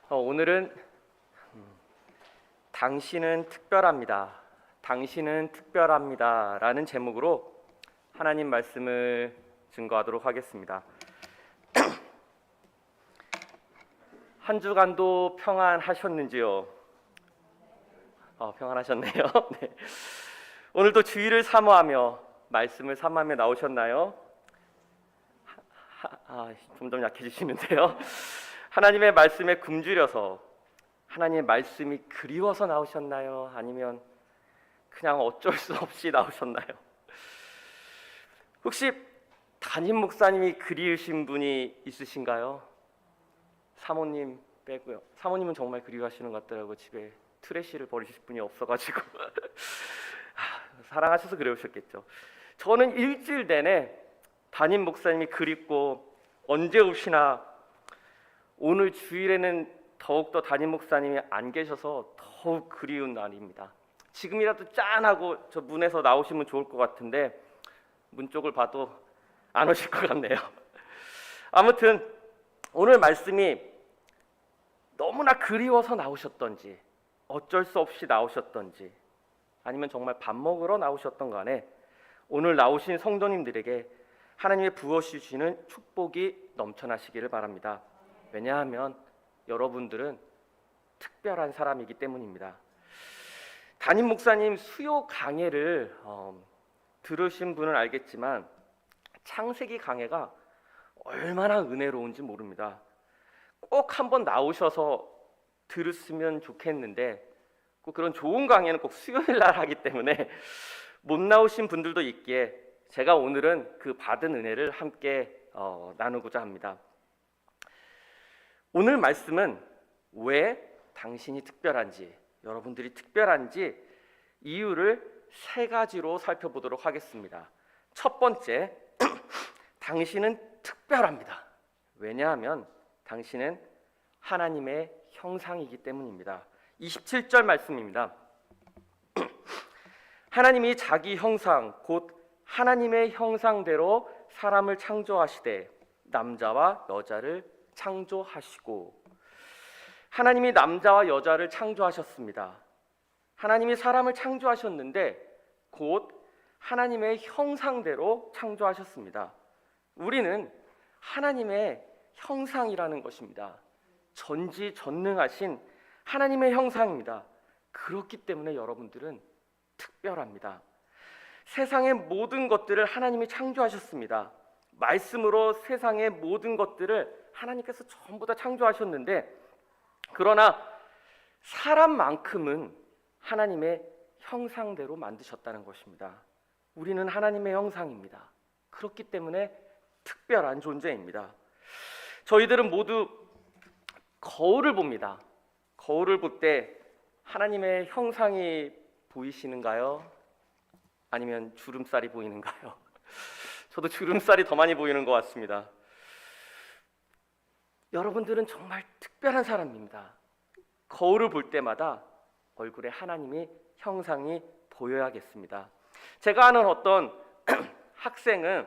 오늘은 당신은 특별합니다. 당신은 특별합니다. 라는 제목으로 하나님 말씀을 증거하도록 하겠습니다. 한 주간도 평안하셨는지요? 평안하셨네요. 네. 오늘도 주의를 사모하며 말씀을 삼하며 나오셨나요? 점점 약해지시는데요. 하나님의 말씀에 굶주려서 하나님의 말씀이 그리워서 나오셨나요? 아니면 그냥 어쩔 수 없이 나오셨나요? 혹시 담임 목사님이 그리우신 분이 있으신가요? 사모님 빼고요. 사모님은 정말 그리워하시는 것 같더라고요. 집에 트래쉬를 버리실 분이 없어가지고 사랑하셔서 그러셨겠죠. 저는 일주일 내내 담임 목사님이 그립고 언제 오시나, 오늘 주일에는 더욱더 담임 목사님이 안 계셔서 더욱 그리운 날입니다. 지금이라도 짠하고 저 문에서 나오시면 좋을 것 같은데 문 쪽을 봐도 안 오실 것 같네요. 아무튼 오늘 말씀이 너무나 그리워서 나오셨던지, 어쩔 수 없이 나오셨던지, 아니면 정말 밥 먹으러 나오셨던 간에 오늘 나오신 성도님들에게 하나님의 부어주시는 축복이 넘쳐나시기를 바랍니다. 왜냐하면 여러분들은 특별한 사람이기 때문입니다. 담임 목사님 수요 강해를 들으신 분은 알겠지만 창세기 강해가 얼마나 은혜로운지 모릅니다. 꼭 한번 나오셔서 들으시면 좋겠는데 꼭 그런 좋은 강해는 꼭 수요일 날 하기 때문에 못 나오신 분들도 있기에 제가 오늘은 그 받은 은혜를 함께 나누고자 합니다. 오늘 말씀은 왜 당신이 특별한지, 여러분들이 특별한지 이유를 세 가지로 살펴보도록 하겠습니다. 첫 번째, 당신은 특별합니다. 왜냐하면 당신은 하나님의 형상이기 때문입니다. 27절 말씀입니다. 하나님이 자기 형상 곧 하나님의 형상대로 사람을 창조하시되 남자와 여자를 창조하시고. 하나님이 남자와 여자를 창조하셨습니다. 하나님이 사람을 창조하셨는데 곧 하나님의 형상대로 창조하셨습니다. 우리는 하나님의 형상이라는 것입니다. 전지전능하신 하나님의 형상입니다. 그렇기 때문에 여러분들은 특별합니다. 세상의 모든 것들을 하나님이 창조하셨습니다. 말씀으로 세상의 모든 것들을 하나님께서 전부 다 창조하셨는데, 그러나 사람만큼은 하나님의 형상대로 만드셨다는 것입니다. 우리는 하나님의 형상입니다. 그렇기 때문에 특별한 존재입니다. 저희들은 모두 거울을 봅니다. 거울을 볼 때 하나님의 형상이 보이시는가요? 아니면 주름살이 보이는가요? 저도 주름살이 더 많이 보이는 것 같습니다. 여러분들은 정말 특별한 사람입니다. 거울을 볼 때마다 얼굴에 하나님의 형상이 보여야겠습니다. 제가 아는 어떤 학생은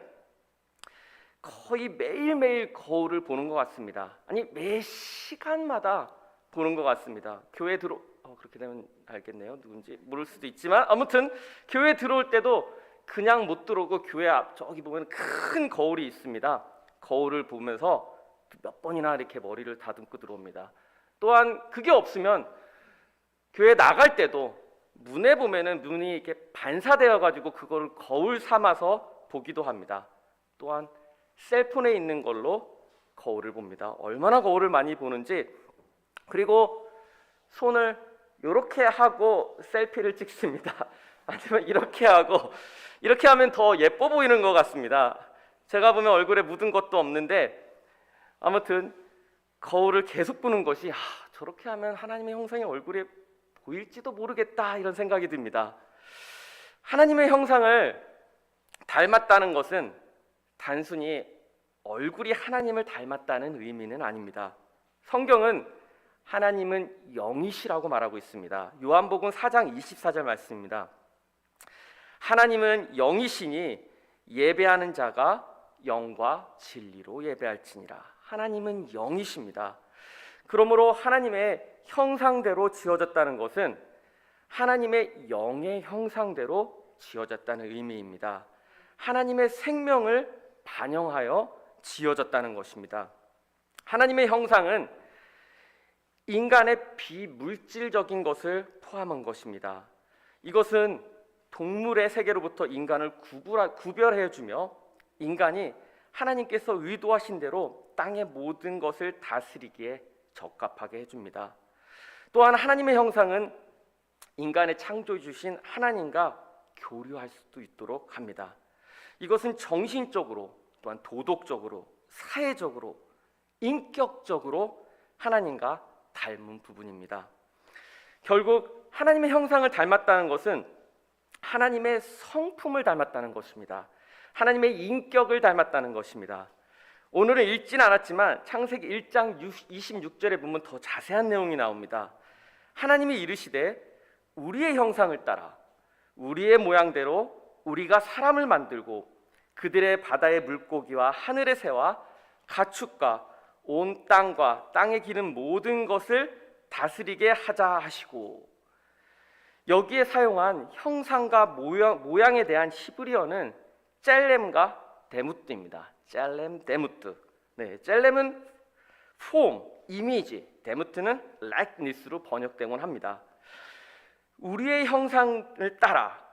거의 매일매일 거울을 보는 것 같습니다. 아니, 매 시간마다 보는 것 같습니다. 교회 그렇게 되면 알겠네요. 누군지 모를 수도 있지만 아무튼 교회 들어올 때도 그냥 못 들어오고 교회 앞 저기 보면 큰 거울이 있습니다. 거울을 보면서 몇 번이나 이렇게 머리를 다듬고 들어옵니다. 또한 그게 없으면 교회 나갈 때도 문에 보면은 눈이 이렇게 반사되어 가지고 그거를 거울 삼아서 보기도 합니다. 또한 셀폰에 있는 걸로 거울을 봅니다. 얼마나 거울을 많이 보는지. 그리고 손을 이렇게 하고 셀피를 찍습니다. 아니면 이렇게 하고, 이렇게 하면 더 예뻐 보이는 것 같습니다. 제가 보면 얼굴에 묻은 것도 없는데 아무튼 거울을 계속 보는 것이 저렇게 하면 하나님의 형상이 얼굴에 보일지도 모르겠다, 이런 생각이 듭니다. 하나님의 형상을 닮았다는 것은 단순히 얼굴이 하나님을 닮았다는 의미는 아닙니다. 성경은 하나님은 영이시라고 말하고 있습니다. 요한복음 4장 24절 말씀입니다. 하나님은 영이시니 예배하는 자가 영과 진리로 예배할지니라. 하나님은 영이십니다. 그러므로 하나님의 형상대로 지어졌다는 것은 하나님의 영의 형상대로 지어졌다는 의미입니다. 하나님의 생명을 반영하여 지어졌다는 것입니다. 하나님의 형상은 인간의 비물질적인 것을 포함한 것입니다. 이것은 동물의 세계로부터 인간을 구별해주며 인간이 하나님께서 의도하신 대로 땅의 모든 것을 다스리기에 적합하게 해줍니다. 또한 하나님의 형상은 인간의 창조해 주신 하나님과 교류할 수도 있도록 합니다. 이것은 정신적으로 또한 도덕적으로 사회적으로 인격적으로 하나님과 닮은 부분입니다. 결국 하나님의 형상을 닮았다는 것은 하나님의 성품을 닮았다는 것입니다. 하나님의 인격을 닮았다는 것입니다. 오늘은 읽진 않았지만 창세기 1장 26절에 보면 더 자세한 내용이 나옵니다. 하나님이 이르시되 우리의 형상을 따라 우리의 모양대로 우리가 사람을 만들고 그들의 바다의 물고기와 하늘의 새와 가축과 온 땅과 땅에 기는 모든 것을 다스리게 하자 하시고, 여기에 사용한 형상과 모양에 대한 히브리어는 젤렘과 데무트입니다. 젤렘, 데무트. 젤렘은 폼, 이미지, 데무트는 likeness로 번역되곤 합니다. 우리의 형상을 따라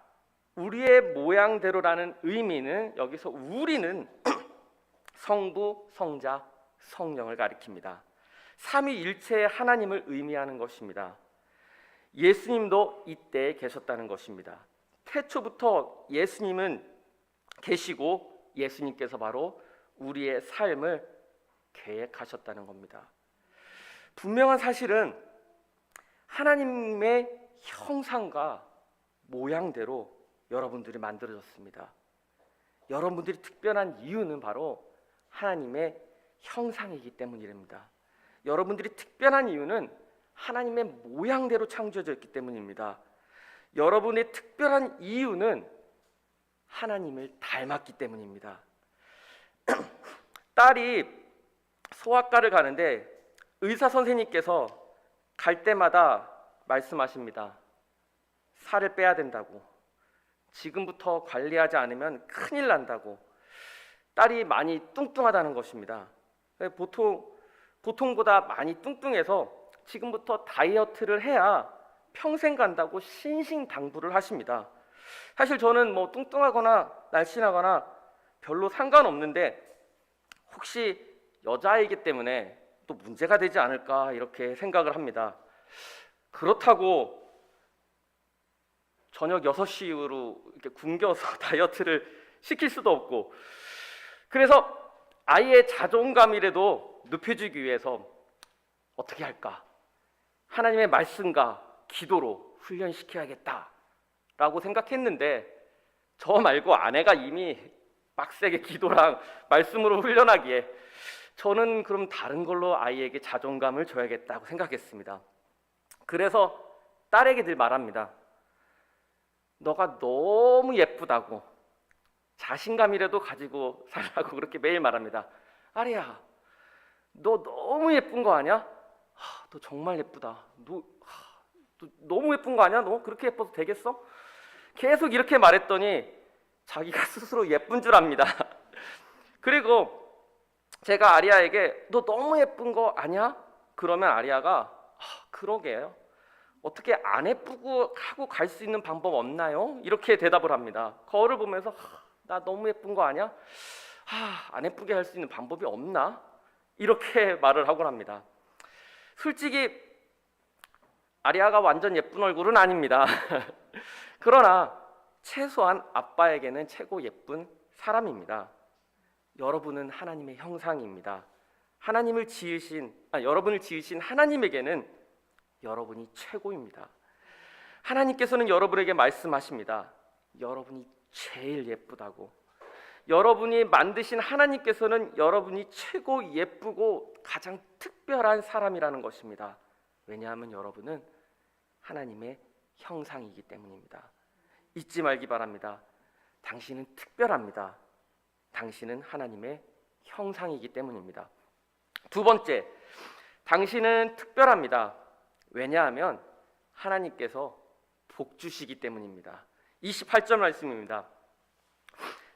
우리의 모양대로라는 의미는 여기서 우리는 성부, 성자, 성령을 가리킵니다. 삼위일체의 하나님을 의미하는 것입니다. 예수님도 이때에 계셨다는 것입니다. 태초부터 예수님은 계시고 예수님께서 바로 우리의 삶을 계획하셨다는 겁니다. 분명한 사실은 하나님의 형상과 모양대로 여러분들이 만들어졌습니다. 여러분들이 특별한 이유는 바로 하나님의 형상이기 때문입니다. 여러분들이 특별한 이유는 하나님의 모양대로 창조되었기 때문입니다. 여러분의 특별한 이유는 하나님을 닮았기 때문입니다. 딸이 소아과를 가는데 의사 선생님께서 갈 때마다 말씀하십니다. 살을 빼야 된다고, 지금부터 관리하지 않으면 큰일 난다고. 딸이 많이 뚱뚱하다는 것입니다. 보통보다 많이 뚱뚱해서 지금부터 다이어트를 해야 평생 간다고 신신당부를 하십니다. 사실 저는 뭐 뚱뚱하거나 날씬하거나 별로 상관없는데 혹시 여자이기 때문에 또 문제가 되지 않을까 이렇게 생각을 합니다. 그렇다고 저녁 6시 이후로 이렇게 굶겨서 다이어트를 시킬 수도 없고, 그래서 아이의 자존감이라도 높여주기 위해서 어떻게 할까? 하나님의 말씀과 기도로 훈련시켜야겠다라고 생각했는데, 저 말고 아내가 이미 빡세게 기도랑 말씀으로 훈련하기에 저는 그럼 다른 걸로 아이에게 자존감을 줘야겠다고 생각했습니다. 그래서 딸에게 늘 말합니다. 너가 너무 예쁘다고, 자신감이라도 가지고 살라고 그렇게 매일 말합니다. 아리야, 너 너무 예쁜 거 아니야? 너 정말 예쁘다. 너 너무 예쁜 거 아니야? 너 그렇게 예뻐도 되겠어? 계속 이렇게 말했더니 자기가 스스로 예쁜 줄 압니다. 그리고 제가 아리아에게 너 너무 예쁜 거 아니야? 그러면 아리아가 그러게요. 어떻게 안 예쁘고 하고 갈 수 있는 방법 없나요? 이렇게 대답을 합니다. 거울을 보면서 나 너무 예쁜 거 아니야? 안 예쁘게 할 수 있는 방법이 없나? 이렇게 말을 하곤 합니다. 솔직히 아리아가 완전 예쁜 얼굴은 아닙니다. 그러나 최소한 아빠에게는 최고 예쁜 사람입니다. 여러분은 하나님의 형상입니다. 여러분을 지으신 하나님에게는 여러분이 최고입니다. 하나님께서는 여러분에게 말씀하십니다. 여러분이 제일 예쁘다고. 여러분이 만드신 하나님께서는 여러분이 최고 예쁘고 가장 특별한 사람이라는 것입니다. 왜냐하면 여러분은 하나님의 형상이기 때문입니다. 잊지 말기 바랍니다. 당신은 특별합니다. 당신은 하나님의 형상이기 때문입니다. 두 번째, 당신은 특별합니다. 왜냐하면 하나님께서 복 주시기 때문입니다. 28절 말씀입니다.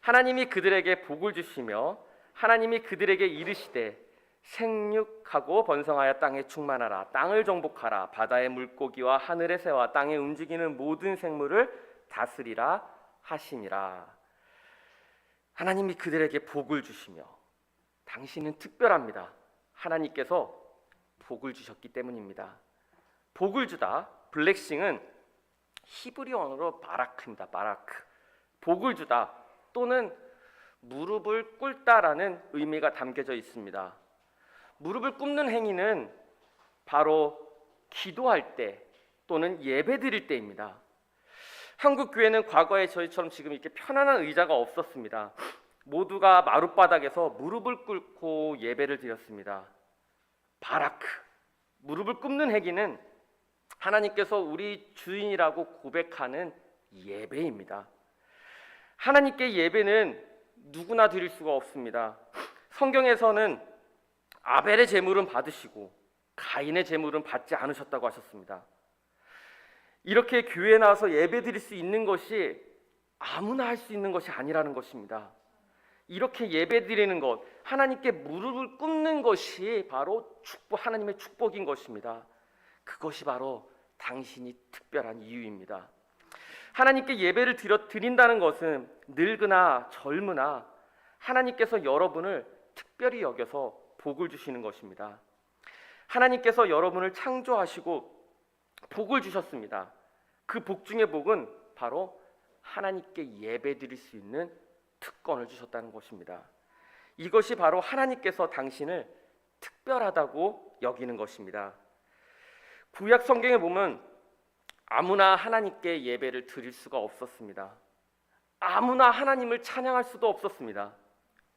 하나님이 그들에게 복을 주시며 하나님이 그들에게 이르시되 생육하고 번성하여 땅에 충만하라. 땅을 정복하라. 바다의 물고기와 하늘의 새와 땅에 움직이는 모든 생물을 다스리라 하시니라. 하나님이 그들에게 복을 주시며 당신은 특별합니다. 하나님께서 복을 주셨기 때문입니다. 복을 주다, 블레싱은 히브리 언어로 바라크입니다. 바라크. 복을 주다 또는 무릎을 꿇다라는 의미가 담겨져 있습니다. 무릎을 꿇는 행위는 바로 기도할 때 또는 예배 드릴 때입니다. 한국 교회는 과거에 저희처럼 지금 이렇게 편안한 의자가 없었습니다. 모두가 마룻바닥에서 무릎을 꿇고 예배를 드렸습니다. 바라크, 무릎을 꿇는 행위는 하나님께서 우리 주인이라고 고백하는 예배입니다. 하나님께 예배는 누구나 드릴 수가 없습니다. 성경에서는 아벨의 제물은 받으시고 가인의 제물은 받지 않으셨다고 하셨습니다. 이렇게 교회에 나와서 예배 드릴 수 있는 것이 아무나 할 수 있는 것이 아니라는 것입니다. 이렇게 예배 드리는 것, 하나님께 무릎을 꿇는 것이 바로 하나님의 축복인 것입니다. 그것이 바로 당신이 특별한 이유입니다. 하나님께 예배를 드린다는 것은 늙으나 젊으나 하나님께서 여러분을 특별히 여겨서 복을 주시는 것입니다. 하나님께서 여러분을 창조하시고 복을 주셨습니다. 그 복 중의 복은 바로 하나님께 예배 드릴 수 있는 특권을 주셨다는 것입니다. 이것이 바로 하나님께서 당신을 특별하다고 여기는 것입니다. 구약 성경에 보면 아무나 하나님께 예배를 드릴 수가 없었습니다. 아무나 하나님을 찬양할 수도 없었습니다.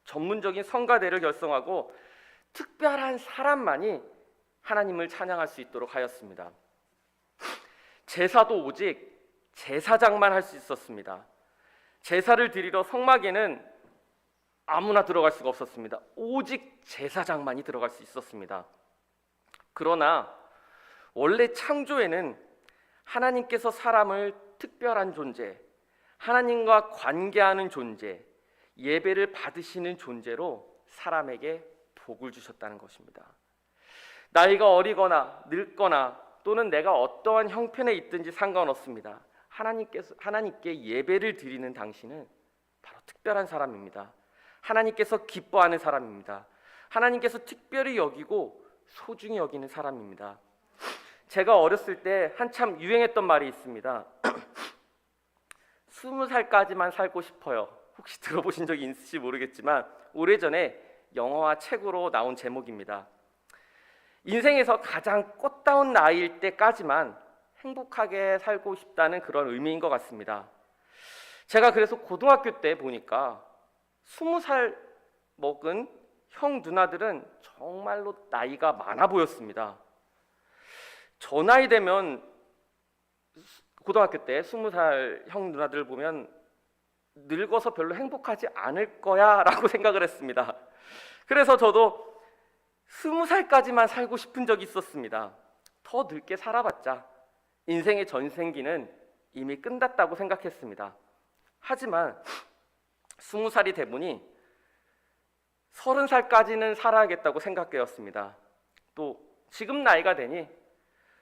전문적인 성가대를 결성하고 특별한 사람만이 하나님을 찬양할 수 있도록 하였습니다. 제사도 오직 제사장만 할 수 있었습니다. 제사를 드리러 성막에는 아무나 들어갈 수가 없었습니다. 오직 제사장만이 들어갈 수 있었습니다. 그러나 원래 창조에는 하나님께서 사람을 특별한 존재, 하나님과 관계하는 존재, 예배를 받으시는 존재로 사람에게 복을 주셨다는 것입니다. 나이가 어리거나 늙거나 또는 내가 어떠한 형편에 있든지 상관없습니다. 하나님께 예배를 드리는 당신은 바로 특별한 사람입니다. 하나님께서 기뻐하는 사람입니다. 하나님께서 특별히 여기고 소중히 여기는 사람입니다. 제가 어렸을 때 한참 유행했던 말이 있습니다. 20살까지만 살고 싶어요. 혹시 들어보신 적이 있을지 모르겠지만 오래전에 영화와 책으로 나온 제목입니다. 인생에서 가장 꽃다운 나이일 때까지만 행복하게 살고 싶다는 그런 의미인 것 같습니다. 제가 그래서 고등학교 때 보니까 20살 먹은 형 누나들은 정말로 나이가 많아 보였습니다. 저 나이 되면 고등학교 때 20살 형 누나들 보면 늙어서 별로 행복하지 않을 거야 라고 생각을 했습니다. 그래서 저도 20살까지만 살고 싶은 적이 있었습니다. 더 늙게 살아봤자 인생의 전생기는 이미 끝났다고 생각했습니다. 하지만 20살이 되보니 30살까지는 살아야겠다고 생각되었습니다. 또 지금 나이가 되니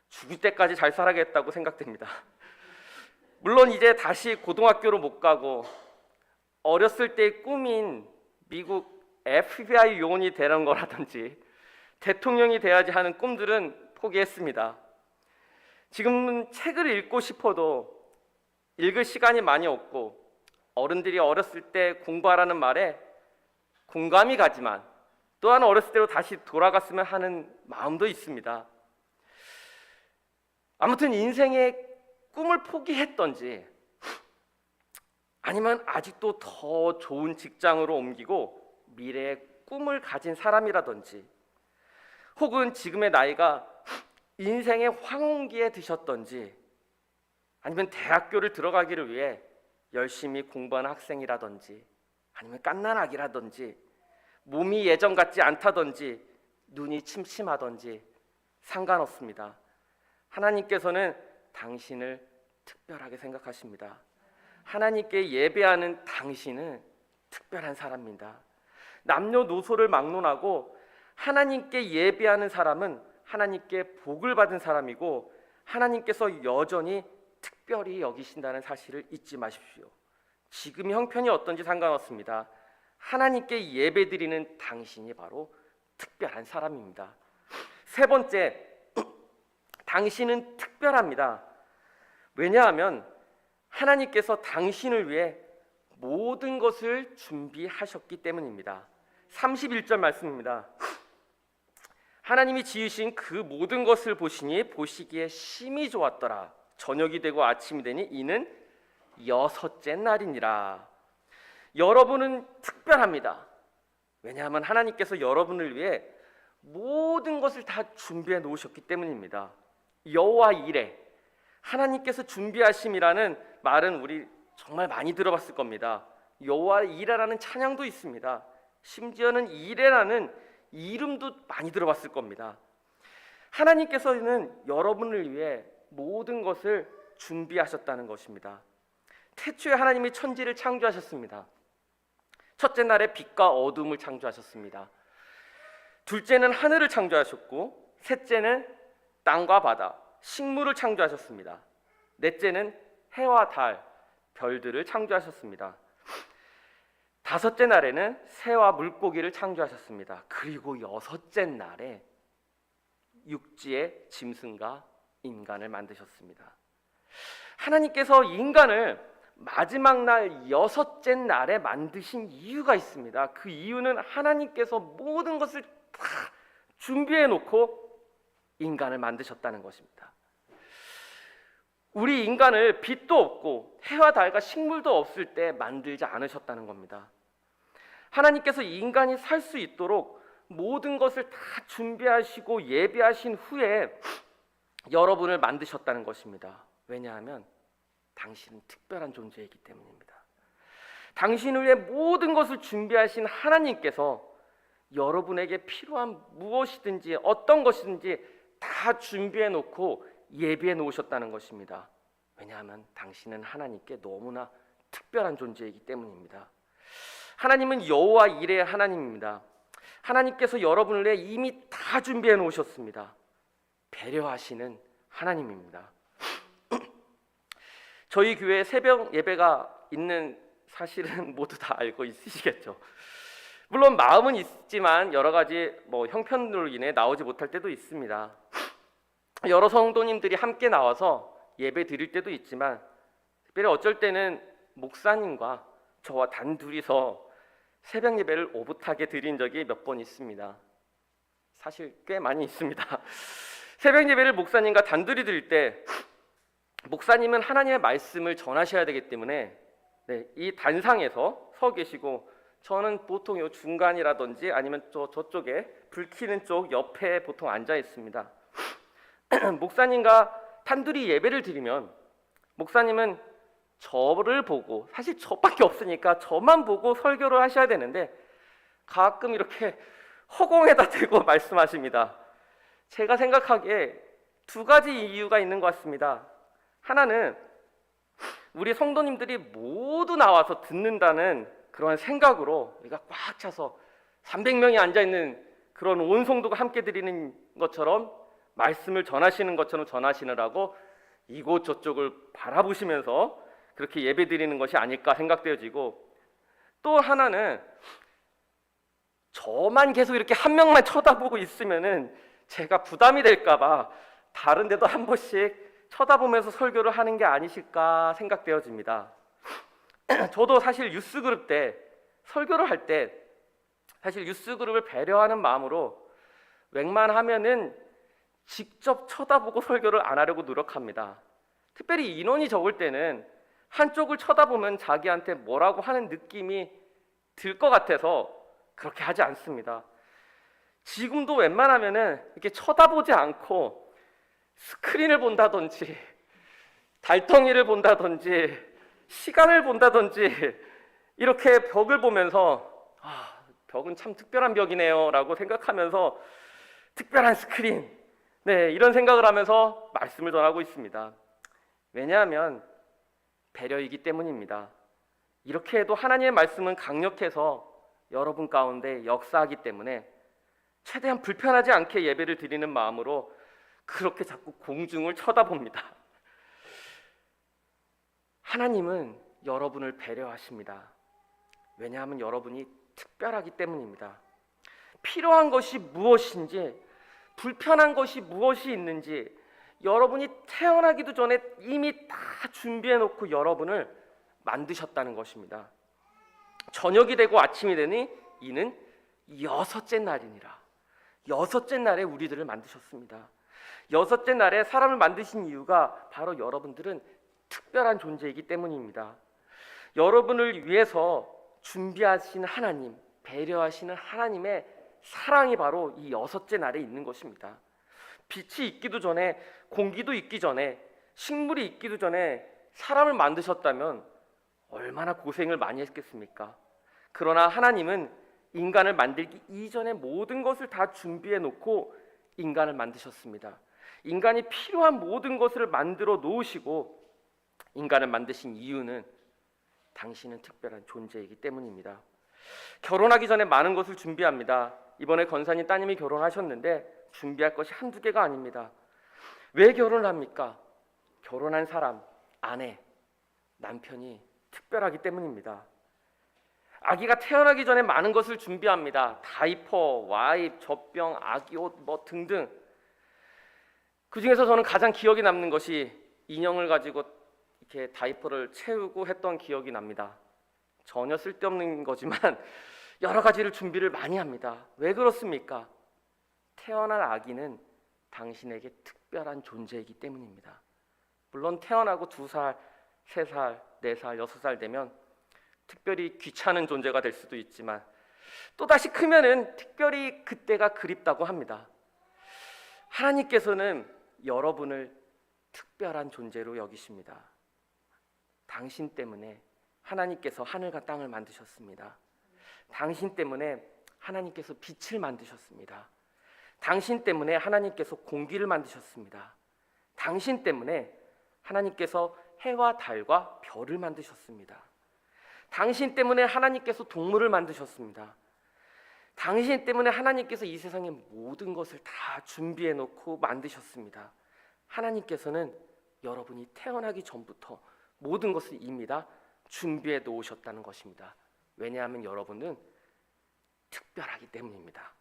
죽을 때까지 잘 살아야겠다고 생각됩니다. 물론 이제 다시 고등학교로 못 가고 어렸을 때의 꿈인 미국 FBI 요원이 되는 거라든지 대통령이 돼야지 하는 꿈들은 포기했습니다. 지금은 책을 읽고 싶어도 읽을 시간이 많이 없고 어른들이 어렸을 때 공부하라는 말에 공감이 가지만 또한 어렸을 때로 다시 돌아갔으면 하는 마음도 있습니다. 아무튼 인생의 꿈을 포기했던지 아니면 아직도 더 좋은 직장으로 옮기고 미래의 꿈을 가진 사람이라든지 혹은 지금의 나이가 인생의 황혼기에 드셨던지 아니면 대학교를 들어가기를 위해 열심히 공부하는 학생이라든지 아니면 갓난아기라든지 몸이 예전 같지 않다든지 눈이 침침하든지 상관없습니다. 하나님께서는 당신을 특별하게 생각하십니다. 하나님께 예배하는 당신은 특별한 사람입니다. 남녀노소를 막론하고 하나님께 예배하는 사람은 하나님께 복을 받은 사람이고 하나님께서 여전히 특별히 여기신다는 사실을 잊지 마십시오. 지금 형편이 어떤지 상관없습니다. 하나님께 예배드리는 당신이 바로 특별한 사람입니다. 세 번째, 당신은 특별합니다. 왜냐하면 하나님께서 당신을 위해 모든 것을 준비하셨기 때문입니다. 31절 말씀입니다. 하나님이 지으신 그 모든 것을 보시니 보시기에 심히 좋았더라. 저녁이 되고 아침이 되니 이는 여섯째 날이니라. 여러분은 특별합니다. 왜냐하면 하나님께서 여러분을 위해 모든 것을 다 준비해 놓으셨기 때문입니다. 여호와 이레, 하나님께서 준비하심이라는 말은 우리 정말 많이 들어봤을 겁니다. 여호와 이레라는 찬양도 있습니다. 심지어는 이레라는 이름도 많이 들어봤을 겁니다. 하나님께서는 여러분을 위해 모든 것을 준비하셨다는 것입니다. 태초에 하나님이 천지를 창조하셨습니다. 첫째 날에 빛과 어둠을 창조하셨습니다. 둘째는 하늘을 창조하셨고, 셋째는 땅과 바다, 식물을 창조하셨습니다. 넷째는 해와 달, 별들을 창조하셨습니다. 다섯째 날에는 새와 물고기를 창조하셨습니다. 그리고 여섯째 날에 육지의 짐승과 인간을 만드셨습니다. 하나님께서 인간을 마지막 날 여섯째 날에 만드신 이유가 있습니다. 그 이유는 하나님께서 모든 것을 다 준비해 놓고 인간을 만드셨다는 것입니다. 우리 인간을 빛도 없고 해와 달과 식물도 없을 때 만들지 않으셨다는 겁니다. 하나님께서 인간이 살 수 있도록 모든 것을 다 준비하시고 예비하신 후에 여러분을 만드셨다는 것입니다. 왜냐하면 당신은 특별한 존재이기 때문입니다. 당신을 위해 모든 것을 준비하신 하나님께서 여러분에게 필요한 무엇이든지 어떤 것이든지 다 준비해 놓고 예비해 놓으셨다는 것입니다. 왜냐하면 당신은 하나님께 너무나 특별한 존재이기 때문입니다. 하나님은 여호와 이레의 하나님입니다. 하나님께서 여러분을 위해 이미 다 준비해 놓으셨습니다. 배려하시는 하나님입니다. 저희 교회에 새벽 예배가 있는 사실은 모두 다 알고 있으시겠죠. 물론 마음은 있지만 여러 가지 형편으로 인해 나오지 못할 때도 있습니다. 여러 성도님들이 함께 나와서 예배 드릴 때도 있지만 특별히 어쩔 때는 목사님과 저와 단둘이서 새벽 예배를 오붓하게 드린 적이 몇 번 있습니다. 사실 꽤 많이 있습니다. 새벽 예배를 목사님과 단둘이 드릴 때 목사님은 하나님의 말씀을 전하셔야 되기 때문에 이 단상에서 서 계시고 저는 보통 요 중간이라든지 아니면 저쪽에 불 켜는 쪽 옆에 보통 앉아 있습니다. 목사님과 단둘이 예배를 드리면 목사님은 저를 보고, 사실 저밖에 없으니까 저만 보고 설교를 하셔야 되는데 가끔 이렇게 허공에다 대고 말씀하십니다. 제가 생각하기에 두 가지 이유가 있는 것 같습니다. 하나는 우리 성도님들이 모두 나와서 듣는다는 그런 생각으로 우리가 꽉 차서 300명이 앉아있는 그런 온 성도가 함께 드리는 것처럼 말씀을 전하시는 것처럼 전하시느라고 이곳 저쪽을 바라보시면서 그렇게 예배 드리는 것이 아닐까 생각되어지고, 또 하나는 저만 계속 이렇게 한 명만 쳐다보고 있으면은 제가 부담이 될까 봐 다른 데도 한 번씩 쳐다보면서 설교를 하는 게 아니실까 생각되어집니다. 저도 사실 유스그룹 때 설교를 할 때 사실 유스그룹을 배려하는 마음으로 웬만하면은 직접 쳐다보고 설교를 안 하려고 노력합니다. 특별히 인원이 적을 때는 한쪽을 쳐다보면 자기한테 뭐라고 하는 느낌이 들 것 같아서 그렇게 하지 않습니다. 지금도 웬만하면은 이렇게 쳐다보지 않고 스크린을 본다든지 달덩이를 본다든지 시간을 본다든지 이렇게 벽을 보면서 벽은 참 특별한 벽이네요 라고 생각하면서 특별한 스크린, 네, 이런 생각을 하면서 말씀을 전하고 있습니다. 왜냐하면 배려이기 때문입니다. 이렇게 해도 하나님의 말씀은 강력해서 여러분 가운데 역사하기 때문에 최대한 불편하지 않게 예배를 드리는 마음으로 그렇게 자꾸 공중을 쳐다봅니다. 하나님은 여러분을 배려하십니다. 왜냐하면 여러분이 특별하기 때문입니다. 필요한 것이 무엇인지, 불편한 것이 무엇이 있는지 여러분이 태어나기도 전에 이미 다 준비해 놓고 여러분을 만드셨다는 것입니다. 저녁이 되고 아침이 되니 이는 여섯째 날이니라. 여섯째 날에 우리들을 만드셨습니다. 여섯째 날에 사람을 만드신 이유가 바로 여러분들은 특별한 존재이기 때문입니다. 여러분을 위해서 준비하신 하나님, 배려하시는 하나님의 사랑이 바로 이 여섯째 날에 있는 것입니다. 빛이 있기도 전에, 공기도 있기 전에, 식물이 있기도 전에 사람을 만드셨다면 얼마나 고생을 많이 했겠습니까? 그러나 하나님은 인간을 만들기 이전에 모든 것을 다 준비해 놓고 인간을 만드셨습니다. 인간이 필요한 모든 것을 만들어 놓으시고 인간을 만드신 이유는 당신은 특별한 존재이기 때문입니다. 결혼하기 전에 많은 것을 준비합니다. 이번에 권사님 따님이 결혼하셨는데 준비할 것이 한두 개가 아닙니다. 왜 결혼을 합니까? 결혼한 사람, 아내, 남편이 특별하기 때문입니다. 아기가 태어나기 전에 많은 것을 준비합니다. 다이퍼, 와입, 젖병, 아기 옷 뭐 등등. 그 중에서 저는 가장 기억에 남는 것이 인형을 가지고 이렇게 다이퍼를 채우고 했던 기억이 납니다. 전혀 쓸데없는 거지만 여러 가지를 준비를 많이 합니다. 왜 그렇습니까? 태어날 아기는 당신에게 특별한 존재이기 때문입니다. 물론 태어나고 2살, 3살, 4살, 6살 되면 특별히 귀찮은 존재가 될 수도 있지만 또다시 크면은 특별히 그때가 그립다고 합니다. 하나님께서는 여러분을 특별한 존재로 여기십니다. 당신 때문에 하나님께서 하늘과 땅을 만드셨습니다. 당신 때문에 하나님께서 빛을 만드셨습니다. 당신 때문에 하나님께서 공기를 만드셨습니다. 당신 때문에 하나님께서 해와 달과 별을 만드셨습니다. 당신 때문에 하나님께서 동물을 만드셨습니다. 당신 때문에 하나님께서 이 세상의 모든 것을 다 준비해 놓고 만드셨습니다. 하나님께서는 여러분이 태어나기 전부터 모든 것을 이미 다 준비해 놓으셨다는 것입니다. 왜냐하면 여러분은 특별하기 때문입니다.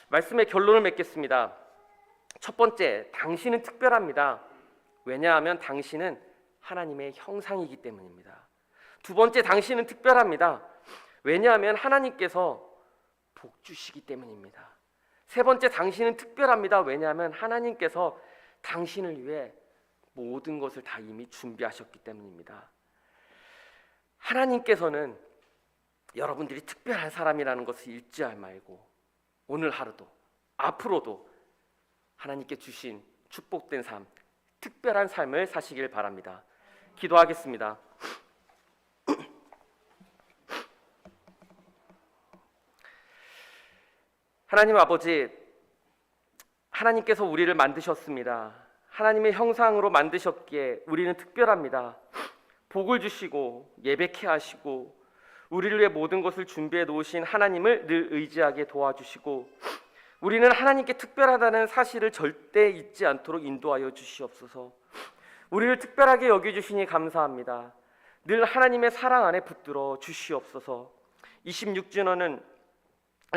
말씀의 결론을 맺겠습니다. 첫 번째, 당신은 특별합니다. 왜냐하면 당신은 하나님의 형상이기 때문입니다. 두 번째, 당신은 특별합니다. 왜냐하면 하나님께서 복 주시기 때문입니다. 세 번째, 당신은 특별합니다. 왜냐하면 하나님께서 당신을 위해 모든 것을 다 이미 준비하셨기 때문입니다. 하나님께서는 여러분들이 특별한 사람이라는 것을 잊지 말고 오늘 하루도 앞으로도 하나님께 주신 축복된 삶, 특별한 삶을 사시길 바랍니다. 기도하겠습니다. 하나님 아버지, 하나님께서 우리를 만드셨습니다. 하나님의 형상으로 만드셨기에 우리는 특별합니다. 복을 주시고 예배케 하시고 우리를 위해 모든 것을 준비해 놓으신 하나님을 늘 의지하게 도와주시고 우리는 하나님께 특별하다는 사실을 절대 잊지 않도록 인도하여 주시옵소서. 우리를 특별하게 여겨주시니 감사합니다. 늘 하나님의 사랑 안에 붙들어 주시옵소서. 26주년을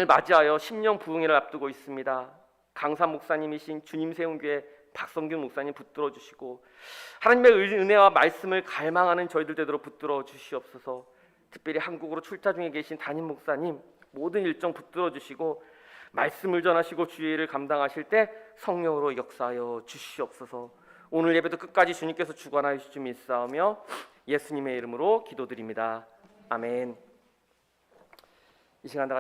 맞이하여 심령 부흥회를 앞두고 있습니다. 강사 목사님이신 주님 세운교회 박성균 목사님 붙들어 주시고 하나님의 은혜와 말씀을 갈망하는 저희들 되도록 붙들어 주시옵소서. 특별히 한국으로 출타 중에 계신 담임 목사님 모든 일정 붙들어 주시고 말씀을 전하시고 주의 일을 감당하실 때 성령으로 역사하여 주시옵소서. 오늘 예배도 끝까지 주님께서 주관하여 주실 줄 믿사오며 예수님의 이름으로 기도드립니다. 아멘. 이 시간 다 같이